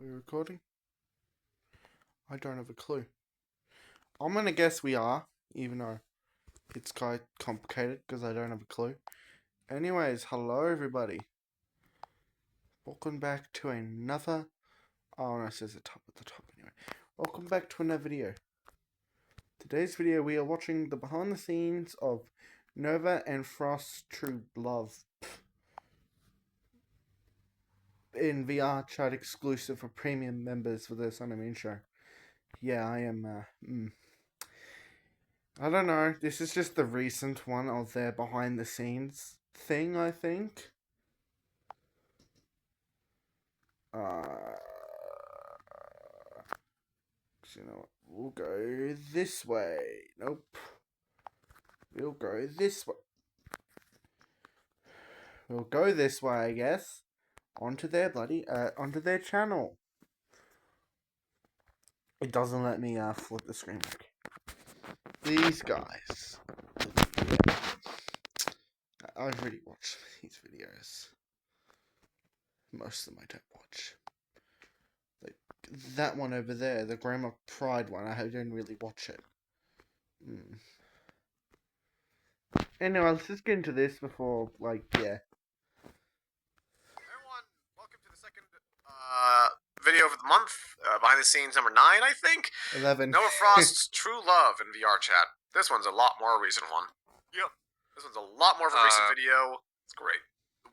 We're recording? I don't have a clue. I'm gonna guess we are, even though it's quite complicated because I don't have a clue. Anyways, hello everybody. Welcome back to another. Oh no, it says at the top anyway. Welcome back to another video. Today's video, we are watching the behind the scenes of Nova and Frost's True Love in VR chat exclusive for premium members for this anime show. Yeah, I am. I don't know. This is just the recent one of their behind the scenes thing, I think. You know what? We'll go this way. Nope. We'll go this way. We'll go this way, I guess. Onto their onto their channel. It doesn't let me, flip the screen back. These guys. I've already watched these videos. Most of them I don't watch. Like, that one over there, the Grammar Pride one, I didn't really watch it. Anyway, let's just get into this before, yeah. Everyone, welcome to the second video of the month, behind the scenes number 9, I think. 11. Nova Frost's True Love in VR chat. This one's a lot more recent one. Yep. This one's a lot more of a recent video. It's great.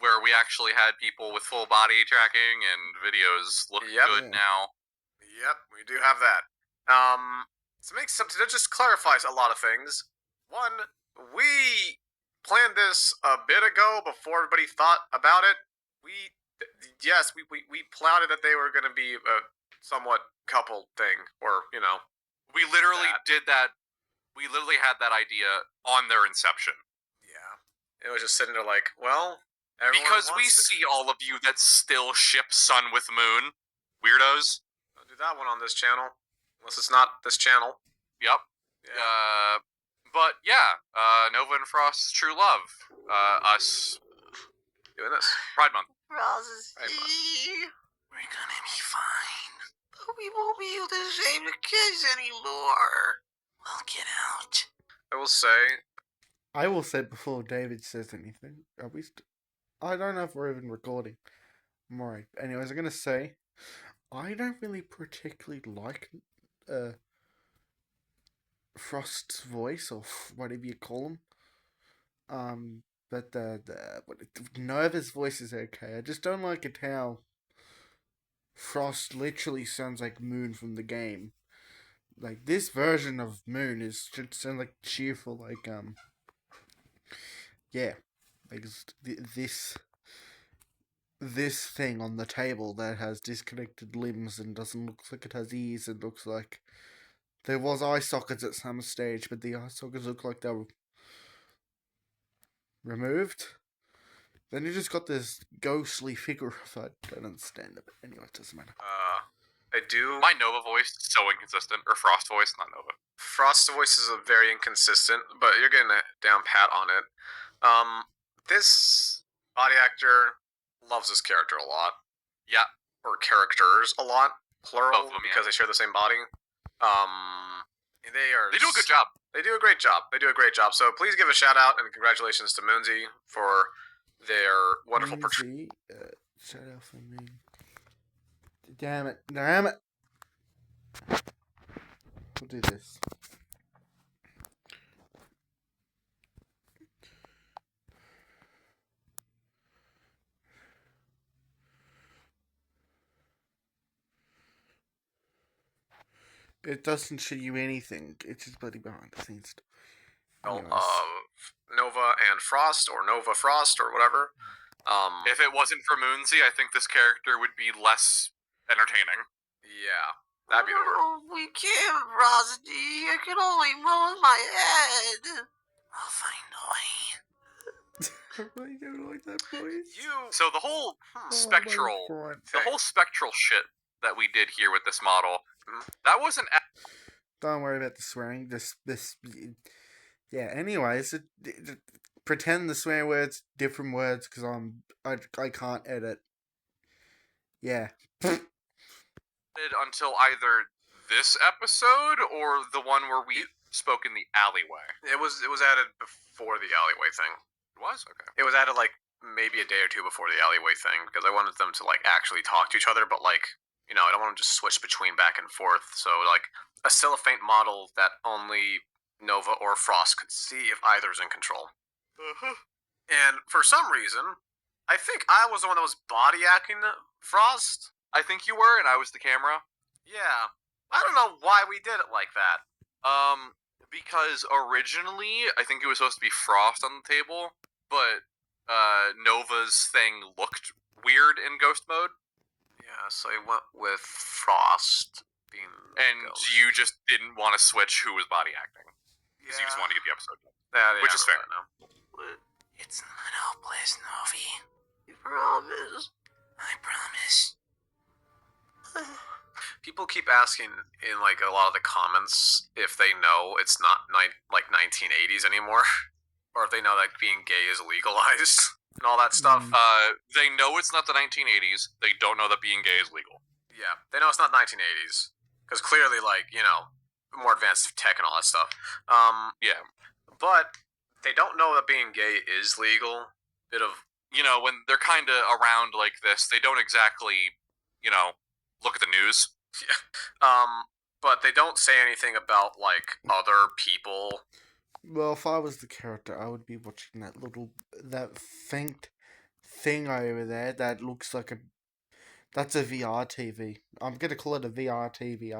Where we actually had people with full body tracking and videos look good now. Yep, we do have that. To just clarify a lot of things. One, we planned this a bit ago before everybody thought about it. We plotted that they were going to be a somewhat couple thing, or, you know. We literally did that. We literally had that idea on their inception. Yeah. It was just sitting there like, well, because we see all of you that still ship Sun with Moon. Weirdos. Don't do that one on this channel. Unless it's not this channel. Yep. Yeah. But yeah, Nova and Frost's True Love. Us doing this. Pride Month. We're gonna be fine. But we won't be able to save the kids anymore. We'll get out. I will say before David says anything. I don't know if we're even recording. I'm alright. Anyways, I'm gonna say, I don't really particularly like Frost's voice, or whatever you call him. But Nova's voice is okay. I just don't like it how Frost literally sounds like Moon from the game. Like, this version of Moon should sound like cheerful, like, yeah. Like, this thing on the table that has disconnected limbs and doesn't look like it has ears, it looks like there was eye sockets at some stage, but the eye sockets look like they were removed. Then you just got this ghostly figure. I don't understand it, but anyway, it doesn't matter. I do. My Nova voice is so inconsistent, or Frost voice, not Nova. Frost's voice is very inconsistent, but you're getting a down pat on it. This body actor loves this character a lot. Yeah. Or characters a lot, plural, both of them, because they share the same body. They do a good job. They do a great job. So please give a shout out and congratulations to Moonsy for their wonderful portrayal. Shout out for me. Damn it. We'll do this. It doesn't show you anything. It's just bloody behind the scenes stuff. Nova and Frost, or Nova Frost, or whatever. If it wasn't for Moonsy, I think this character would be less entertaining. Yeah, that'd be the word. Oh, we can't, Rosity. I can only move my head. I'll find a way. I don't like that voice. So the whole spectral shit that we did here with this model, that wasn't. Don't worry about the swearing. Yeah. Anyways, pretend the swear words different words because I can't edit. Yeah. until either this episode or the one where we spoke in the alleyway. It was added before the alleyway thing. It was? Okay. It was added like maybe a day or two before the alleyway thing because I wanted them to like actually talk to each other, but like I don't want to just switch between back and forth. So like a cellophane model that only Nova or Frost could see if either's in control. And for some reason, I think I was the one that was body hacking Frost. I think you were, and I was the camera. Yeah. I don't know why we did it like that. Because originally, I think it was supposed to be Frost on the table, but Nova's thing looked weird in ghost mode. Yeah, so I went with Frost being and ghost. You just didn't want to switch who was body acting. Because you just wanted to get the episode done. Which is fair. It's not hopeless, Novi. You promise? I promise. People keep asking in like a lot of the comments if they know it's not like 1980s anymore, or if they know that being gay is legalized and all that stuff. They know it's not the 1980s. They don't know that being gay is legal. Yeah, they know it's not 1980s because clearly, like more advanced tech and all that stuff. Yeah, but they don't know that being gay is legal. Bit of when they're kind of around like this, they don't exactly look at the news. Yeah. But they don't say anything about like other people. Well, if I was the character, I would be watching that faint thing over there that looks like that's a VR TV. I'm gonna call it a VR TV.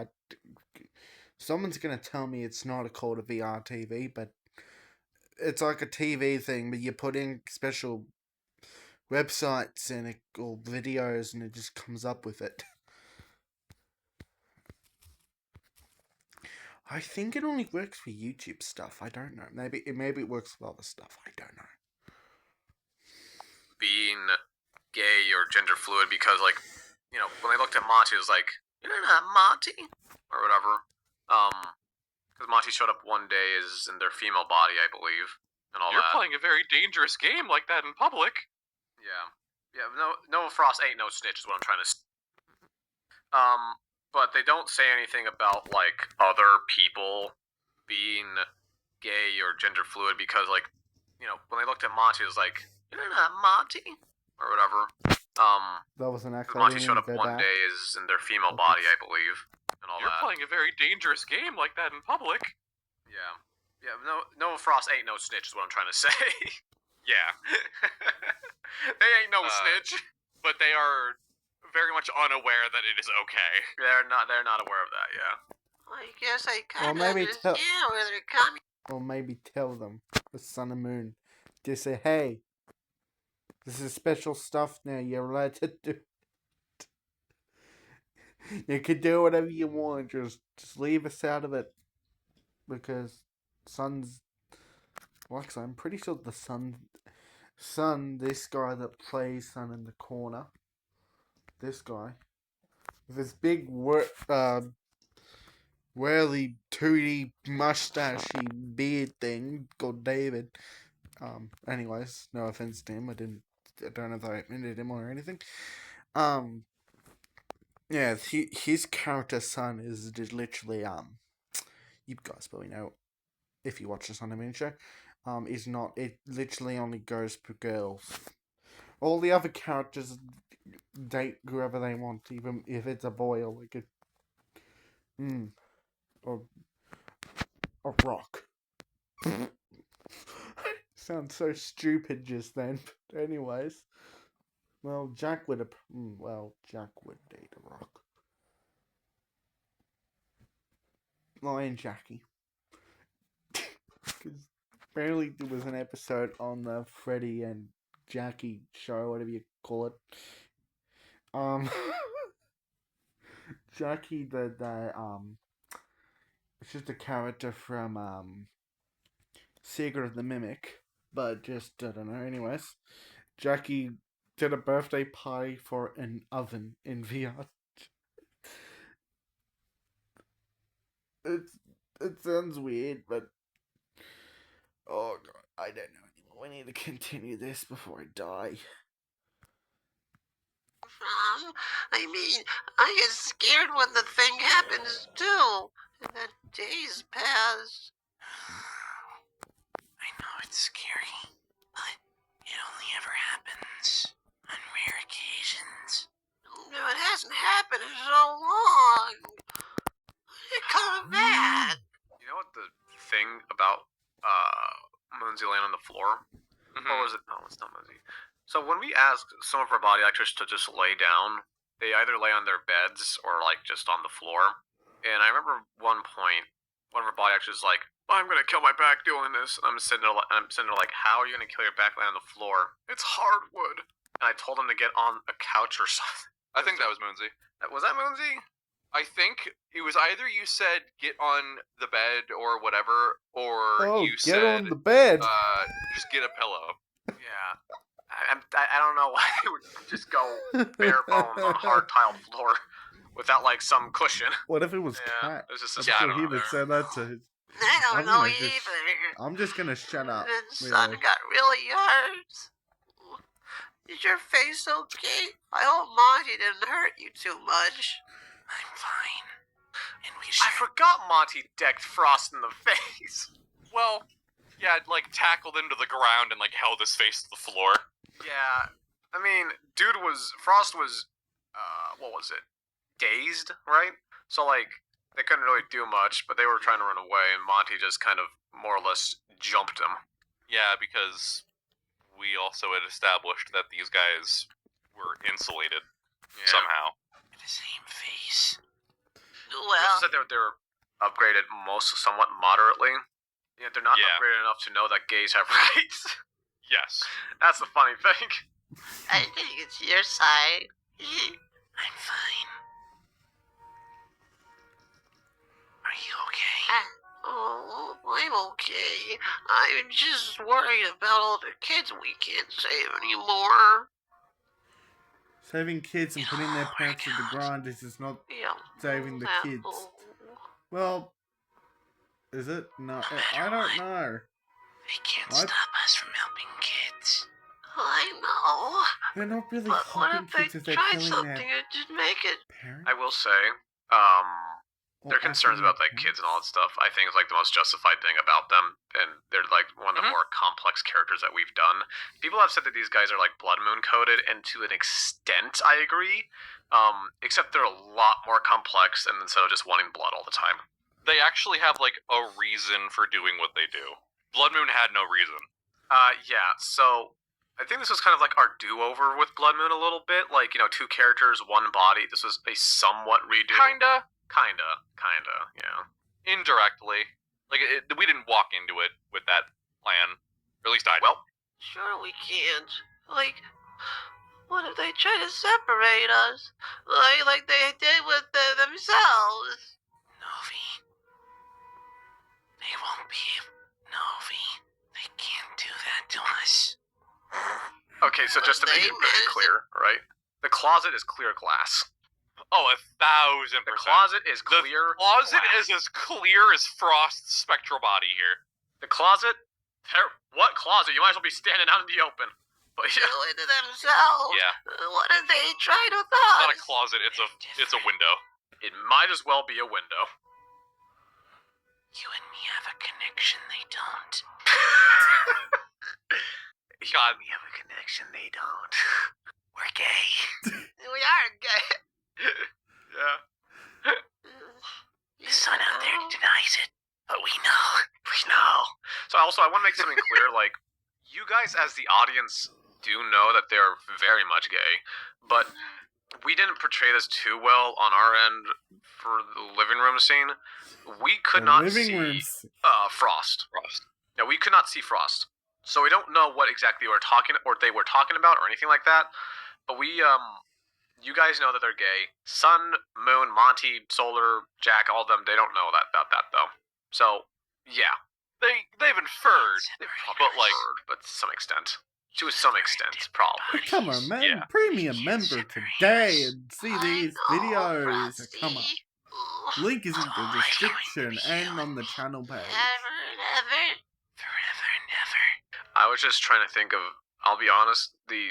Someone's gonna tell me it's not called a VR TV, but it's like a TV thing, but you put in special websites and or videos, and it just comes up with it. I think it only works for YouTube stuff. I don't know. Maybe it works for other stuff. I don't know. Being gay or gender fluid because, like, when they looked at Monty, it was like, "You're not Monty," or whatever. Because Monty showed up one day as in their female body, I believe, and all You're that. You're playing a very dangerous game like that in public. Yeah. No, Frost ain't no snitch is what I'm trying to. But they don't say anything about like other people being gay or gender fluid because, like, when they looked at Monty, it was like, "You're not Monty," or whatever. That was an accident. Monty showed up one day as in their female body, I believe, and all You're that. You're playing a very dangerous game like that in public. Yeah. No, Frost ain't no snitch is what I'm trying to say. Yeah. They ain't no snitch. But they are very much unaware that it is okay. They're not aware of that, yeah. I guess I kind of maybe understand where they're coming. Or maybe tell them, the Sun and Moon. Just say, hey, this is special stuff now. You're allowed to do it. You can do whatever you want. Just leave us out of it. Because Sun's... Well, actually, I'm pretty sure the Sun, this guy that plays Sun in the corner. This guy. With his big, whirly, tooty, mustachy beard thing called David. Anyways, no offense to him. I don't know if I offended him or anything. Yeah, his character Sun is just literally, you guys probably know if you watch the Sun and Moon show. Is not, it literally only goes for girls. All the other characters date whoever they want, even if it's a boy or like or a rock. Sounds so stupid just then. But anyways, well, Jack would date a rock. Lion Jackie. Because apparently there was an episode on the Freddy and Jackie show, whatever you call it. Jackie, it's just a character from Secret of the Mimic, but just I don't know. Anyways, Jackie did a birthday party for an oven in VR. It sounds weird, but oh god, I don't know anymore. We need to continue this before I die. I mean, I get scared when the thing happens too. And then days pass. I know it's scary, but it only ever happens on rare occasions. No, it hasn't happened in so long. It coming back. You know what the thing about Moonsy laying on the floor? Mhm. Or was it? No, it's not Moonsy. So when we asked some of our body actors to just lay down, they either lay on their beds or like just on the floor. And I remember one point, one of our body actors was like, "I'm gonna kill my back doing this." And I'm sitting there like, "How are you gonna kill your back laying on the floor? It's hardwood." And I told him to get on a couch or something. I think that was Moonsy. Was that Moonsy? I think it was either you said get on the bed or whatever, or Oh, you get said on the bed. just get a pillow. Yeah. I don't know why they would just go bare bones on hard tiled floor without like some cushion. What if it was Yeah, cat? there's just I'm a Yeah, I sure don't he know. would say that to his. I don't I'm know gonna just- either. I'm just gonna shut up. The sun Really. got really hard. Is your face okay? I hope Monty didn't hurt you too much. I'm fine. And we I forgot Monty decked Frost in the face. Well, yeah, like tackled into the ground and like held his face to the floor. Yeah, I mean, Frost was, what was it? Dazed, right? So like, they couldn't really do much, but they were trying to run away, and Monty just kind of more or less jumped him. Yeah, because we also had established that these guys were insulated somehow. the same face. Well, Well, said they're upgraded somewhat moderately. Yeah, they're not Yeah. upgraded enough to know that gays have rights. Yes. That's the funny thing. I think it's your side. I'm fine. Are you okay? Oh, I'm okay. I'm just worried about all the kids we can't save anymore. Saving kids and putting their Oh my parents to the God. grind is just not Yeah. saving the kids. Oh, Well, is it? No, I don't know. they can't What? stop us from helping kids. I know. They're not really But what helping if they kids if they're try killing something their and just make it? parents. I will say, or their concerns acting about their like kids and all that stuff, I think is like the most justified thing about them, and they're like one of the Mhm. more complex characters that we've done. People have said that these guys are like Blood Moon coded, and to an extent, I agree. Except they're a lot more complex, and instead of just wanting blood all the time. They actually have like a reason for doing what they do. Blood Moon had no reason. Yeah. So I think this was kind of like our do-over with Blood Moon a little bit. Like, you know, 2 characters, 1 body. This was a somewhat redo. Kinda. Yeah. Indirectly. Like, we didn't walk into it with that plan. Or at least I didn't. Well, Sure we can't. Like, what if they try to separate us? Like they did with themselves? Novi. They won't be. Novi. They can't do that to us. okay, so just to make They it very managed clear, right? The closet is clear glass. Oh, 1,000%. The closet is The clear closet glass. is as clear as Frost's spectral body here. The closet? What closet? You might as well be standing out in the open. But yeah. Do it to themselves. Yeah. What if they tried with It's us? not a closet, it's a window. It might as well be a window. You and me have a connection they don't. God, We have a connection they don't. We're gay. We are gay. Yeah. The sun out there denies it, but we know. We know. So also, I want to make something clear. Like, you guys as the audience do know that they're very much gay, but we didn't portray this too well on our end for the living room scene. We could The not living see rooms. Frost. Yeah, we could not see Frost, so we don't know what exactly they were talking about or anything like that. But we you guys know that they're gay. Sun, Moon, Monty, Solar, Jack, all of them. They don't know about that though. So yeah, they've inferred, but like, but to some extent. To some extent, probably. Come on, man. Yeah. Premium member today and see these I know, videos. Frosty. Come on. Ugh. Link is in the Oh, description I and on the channel page. Never, never, forever, never. I was just trying to think of, I'll be honest, the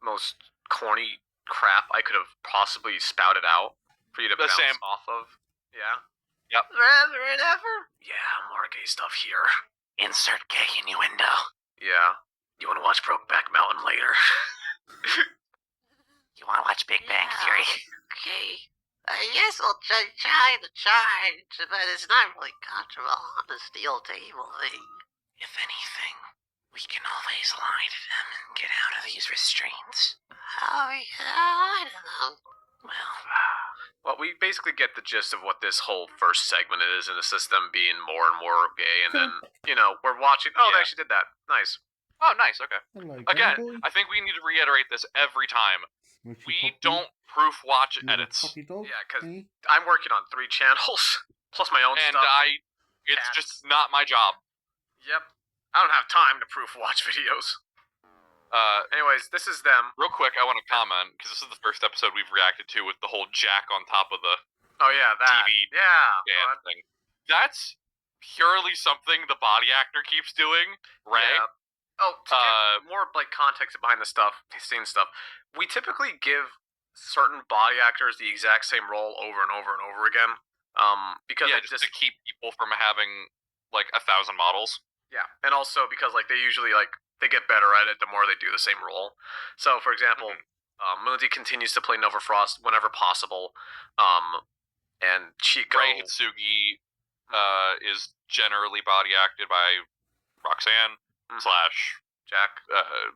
most corny crap I could have possibly spouted out for you to bounce Same. off of. Yeah. Forever and ever. Yeah, more gay stuff here. Insert gay innuendo. Yeah. You want to watch Brokeback Mountain later? You want to watch Big Bang Theory? Okay. I guess I'll try the charge, but it's not really comfortable on the steel table thing. If anything, we can always lie to them and get out of these restraints. Oh, yeah, I don't know. Well, we basically get the gist of what this whole first segment is, and it's just them being more and more gay, and then, we're watching. Oh, they Yeah. actually did that. Nice. Oh, nice. Okay. Hello, Again, Gameboy. I think we need to reiterate this every time. Smoochy We puppy, don't proof watch little edits, puppy dog, Yeah, 'cause eh? I'm working on 3 channels, plus my own and stuff. it's Cats. just not my job. Yep. I don't have time to proof watch videos. Anyways, this is them. Real quick, I want to comment because this is the first episode we've reacted to with the whole Jack on top of the Oh, yeah, that. TV Yeah. stand thing. That's purely something the body actor keeps doing, right? Yeah. Oh, to give more context behind the scene stuff, we typically give certain body actors the exact same role over and over and over again. Because Yeah, it just to keep people from having 1,000 models. yeah, and also because they usually they get better at it the more they do the same role. So, for example, Moonsy continues to play Nova Frost whenever possible, and Chico. Ray Hitsugi is generally body acted by Roxanne Mhm. slash Jack,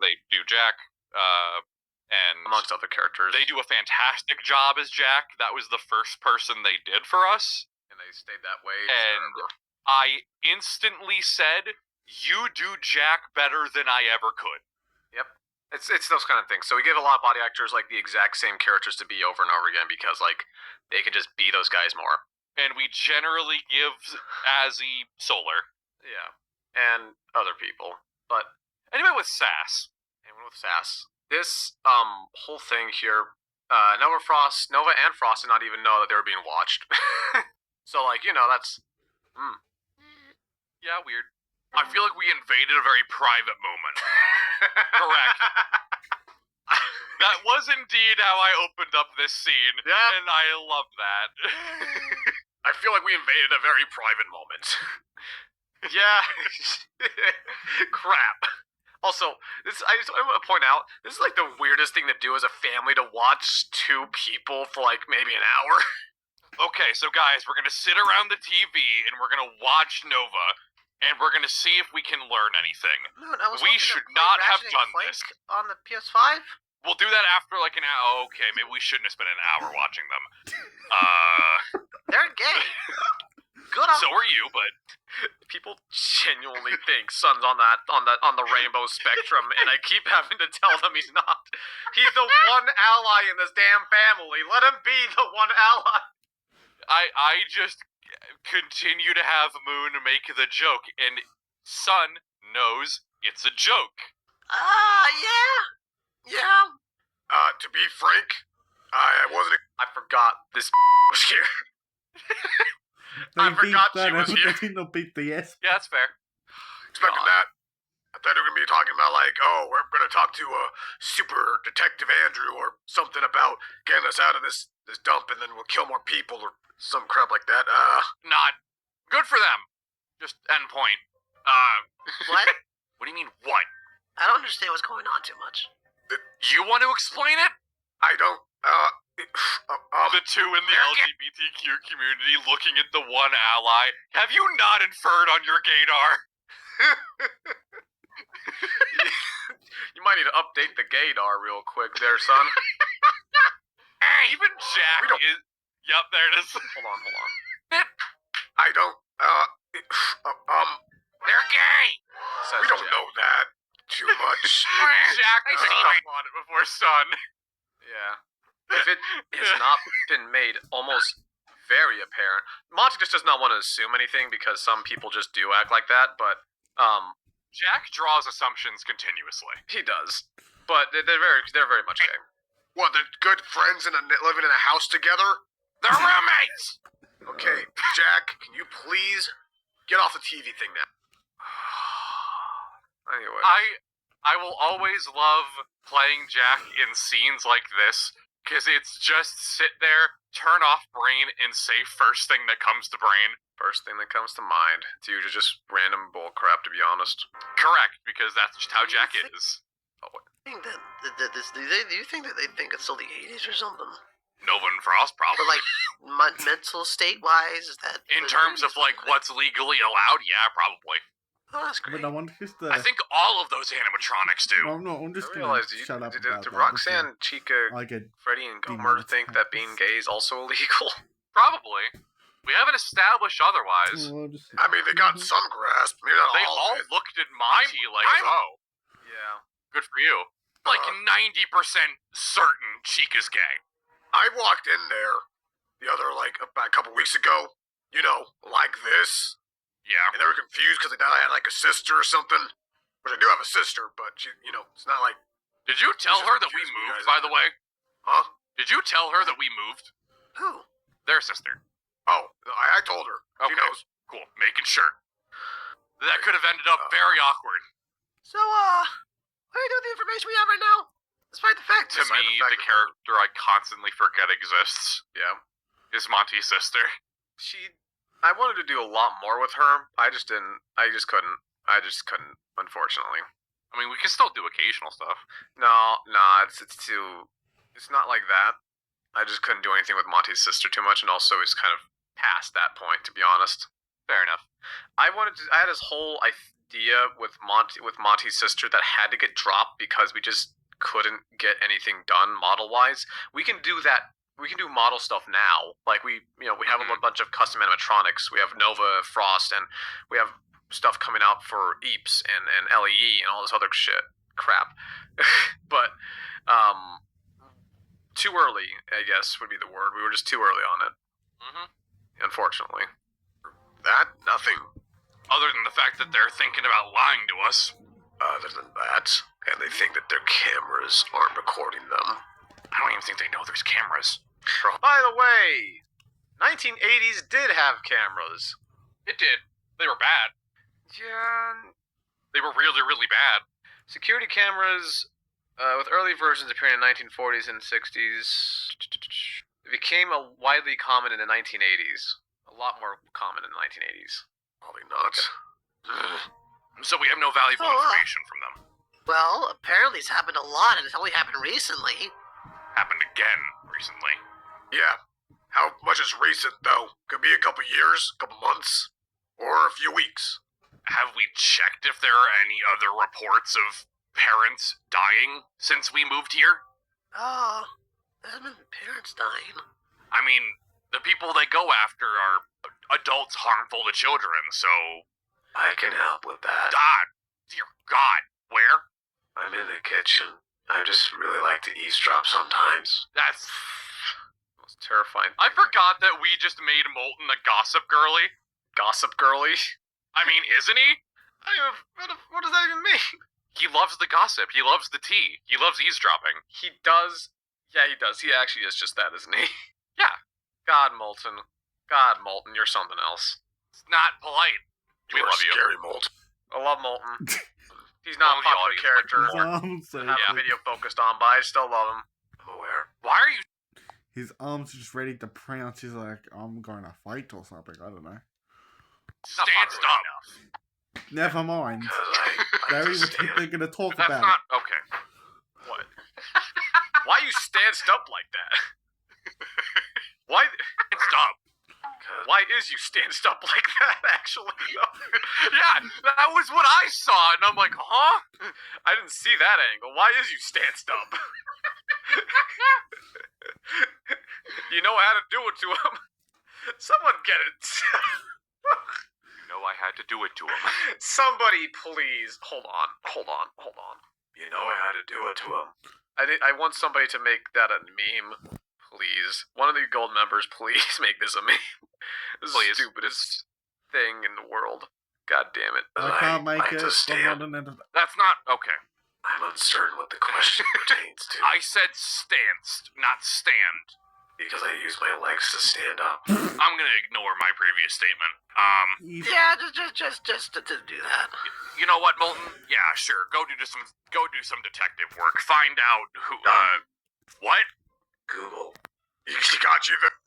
they do Jack, and amongst other characters. they do a fantastic job as Jack. That was the first person they did for us, and they stayed that way. and forever. I instantly said, "You do Jack better than I ever could." It's those kind of things. So we give a lot of body actors the exact same characters to be over and over again because they can just be those guys more. And we generally give Azzy Solar. Yeah, and other people. But Anyway, with Sass. anyone with sass, this whole thing here, Nova and Frost did not even know that they were being watched. So that's Yeah, weird. I feel like we invaded a very private moment. Correct. That was indeed how I opened up this scene, Yeah. and I love that. I feel like we invaded a very private moment. Yeah. Crap. Also, I want to point out, this is the weirdest thing to do as a family, to watch 2 people for maybe an hour. Okay, so guys, we're gonna sit around the TV, and we're gonna watch Nova, and we're gonna see if we can learn anything. Moon, I was We hoping to should play not have Ratchet and done Clank this. on the PS5. We'll do that after an hour. Okay, maybe we shouldn't have spent an hour watching them. They're gay. Good on So are you, but People genuinely think Sun's on the rainbow spectrum, and I keep having to tell them he's not. He's the one ally in this damn family. Let him be the one ally. I just continue to have Moon make the joke, and Sun knows it's a joke. Yeah. To be frank, I wasn't. I forgot this was here. They I beat forgot that she was out, here. They did not beat the S. Yeah, that's fair. Expecting that. I thought they were gonna be talking about we're gonna talk to Super Detective Andrew or something about getting us out of this dump, and then we'll kill more people or some crap like that. Not good for them. Just end point. What? What do you mean, what? I don't understand what's going on too much. You want to explain it? I don't. The two in the They're LGBTQ community looking at the one ally. Have you not inferred on your gaydar? You might need to update the gaydar real quick, there, son. Even Jack We don't- is. Yep, there it is. Hold on. I don't. They're gay. We don't know that too much. Jack picked up on it before Sun. Yeah. If it has not been made almost very apparent, Monty just does not want to assume anything because some people just do act like that, but Jack draws assumptions continuously. he does. But they're very much gay. What? They're good friends and living in a house together? They're roommates. Okay, Jack, can you please get off the TV thing now? Anyway, I will always love playing Jack in scenes like this, because it's just sit there, turn off brain, and say first thing that comes to brain. First thing that comes to mind. It's usually just random bullcrap, to be honest. Correct, because that's just how Jack is. think that do you think that they think it's still the 80s or something? Nova and Frost, probably. Or like mental state wise, is that in terms of like what's legally allowed? Yeah, probably. Oh, that's great. But I want just I think all of those animatronics do. No, no, I'm just I gonna realized, shut up did about that. Roxanne, Chica, I get Freddy, and Gomer demonetized. think that being gay is also illegal? Probably. We haven't established otherwise. I mean, they got some grasp. Maybe not They all all of it. looked at Monty like, oh, Yeah. good for you. Like 90% certain Chica's gay. I walked in there about a couple weeks ago, like this, Yeah. and they were confused because they thought I had like a sister or something. Which I do have a sister, but she, it's not like, Did you tell just her that we accused me, moved, guys. by the way? huh? Did you tell her that we moved? Who? Their sister. Oh, I told her. She Okay. knows. Cool. Making sure. That could have ended up very awkward. So what do you do with the information we have right now? Despite the fact To Despite me, the fact the that- character I constantly forget exists Yeah. is Monty's sister. I wanted to do a lot more with her. I just didn't. I just couldn't, unfortunately. I mean, we can still do occasional stuff. No, it's not like that. I just couldn't do anything with Monty's sister too much, and also it's kind of past that point, to be honest. Fair enough. I had this whole idea with Monty's sister that had to get dropped because we just couldn't get anything done model-wise. We can do that. We can do model stuff now. Like we have a bunch of custom animatronics. We have Nova, Frost, and we have stuff coming out for Eeps and LEE and all this other crap. But too early, I guess, would be the word. We were just too early on it, Mm-hmm. unfortunately. That, nothing. Other than the fact that they're thinking about lying to us. Other than that, and they think that their cameras aren't recording them. I don't even think they know there's cameras. By the way, 1980s did have cameras. It did. They were bad. Yeah. They were really, really bad. Security cameras, with early versions appearing in the 1940s and 60s, became widely common in the 1980s. A lot more common in the 1980s. Probably not. So we have no valuable Oh, information from them. Well, apparently it's happened a lot, and it's only happened recently. Happened again recently. Yeah. How much is recent, though? Could be a couple years, couple months, or a few weeks. Have we checked if there are any other reports of parents dying since we moved here? Oh, there have been parents dying. I mean, the people they go after are adults harmful to children, so... I can help with that. God, dear God, where? I'm in the kitchen. I just really like to eavesdrop sometimes. That's... It's terrifying. I forgot that we just made Molten a gossip girly. Gossip girly? I mean, isn't he? What does that even mean? He loves the gossip. He loves the tea. He loves eavesdropping. He does. Yeah, he does. He actually is just that, isn't he? Yeah. God, Molten. God, Molten, you're something else. It's not polite. We You're love you. scary, Molten. I love Molten. He's not a Only popular audience character. arms I are have Yeah. a video focused on, but I still love him. I'm aware. Why are you... his arms are just ready to pronounce. He's like, I'm going to fight or something. I don't know. Stand popular up. enough. Never mind. Because I Barry, just what they're gonna talk That's about not... Okay. What? Why you stanced up like that? Why? Stand up. Why is you stanced up like that? Actually, Yeah, that was what I saw, and I'm like, huh? I didn't see that angle. Why is you stanced up? You know how to do it to him. Someone get it. You know I had to do it to him. Somebody, please. Hold on. You know how to do it to him. I want somebody to make that a meme. Please. One of the gold members, please make this a meme. This is Please. the stupidest thing in the world. God damn it. I can't make it. I'm not an That's not... Okay. I'm uncertain what the question pertains to. I said stanced, not stand. Because I use my legs to stand up. I'm gonna ignore my previous statement. You- Yeah, just to do that. You know what, Molten? Yeah, sure. Go do some detective work. Find out who. What? Google. She got you there.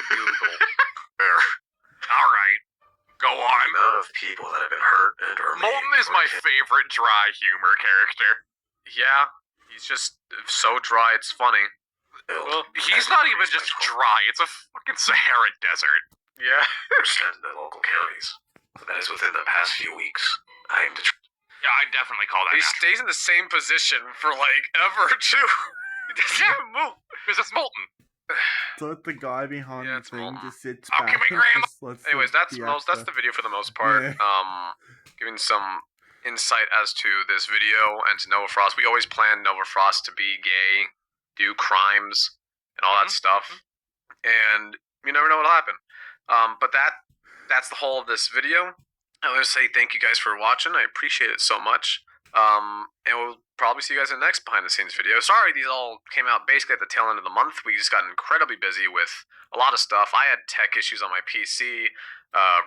Google. There. All right. Go The on. amount of people that have been hurt and or Molten is my favorite dry humor character. Yeah, he's just so dry. It's funny. Well, he's not even just dry. It's a fucking Sahara desert. Yeah. Percent the local counties. That is within the past few weeks. I am Yeah, I definitely call that. He natural. stays in the same position for like ever too. He doesn't even move. Because it's Molten. So the guy behind Yeah, the it's thing Molten. just sits Oh, back. give me and Graham. just lets Anyways, that's the that's actor- the video for the most part. Yeah. Giving some insight as to this video and to Nova Frost. We always plan Nova Frost to be gay, do crimes, and all that stuff. And you never know what'll happen. But that's the whole of this video. I want to say thank you guys for watching. I appreciate it so much. And we'll probably see you guys in the next behind the scenes video. Sorry these all came out basically at the tail end of the month. We just got incredibly busy with a lot of stuff. I had tech issues on my PC.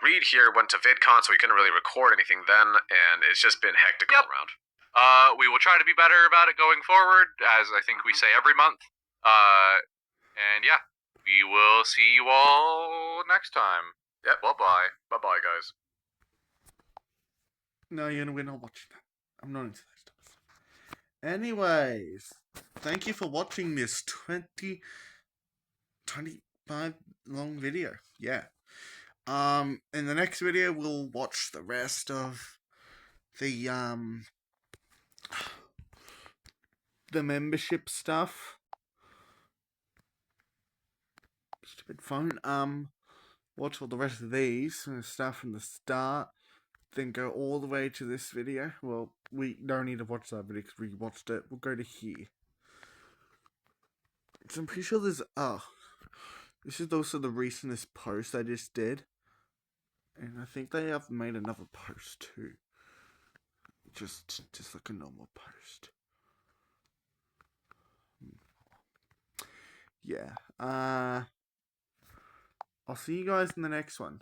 Reed here went to VidCon, so we couldn't really record anything then, and it's just been hectic all around. We will try to be better about it going forward, as I think we say every month. And yeah, we will see you all next time. Yep. Bye-bye. Bye-bye, guys. No, we're not watching that. I'm not into that stuff. Anyways, thank you for watching this 25 long video. Yeah. In the next video, we'll watch the rest of the membership stuff. Stupid phone. Watch all the rest of these and stuff from the start. Then go all the way to this video. Well, we don't need to watch that video because we watched it. We'll go to here. So I'm pretty sure there's this is also the recentest post I just did. And I think they have made another post too. Just like a normal post. Yeah. I'll see you guys in the next one.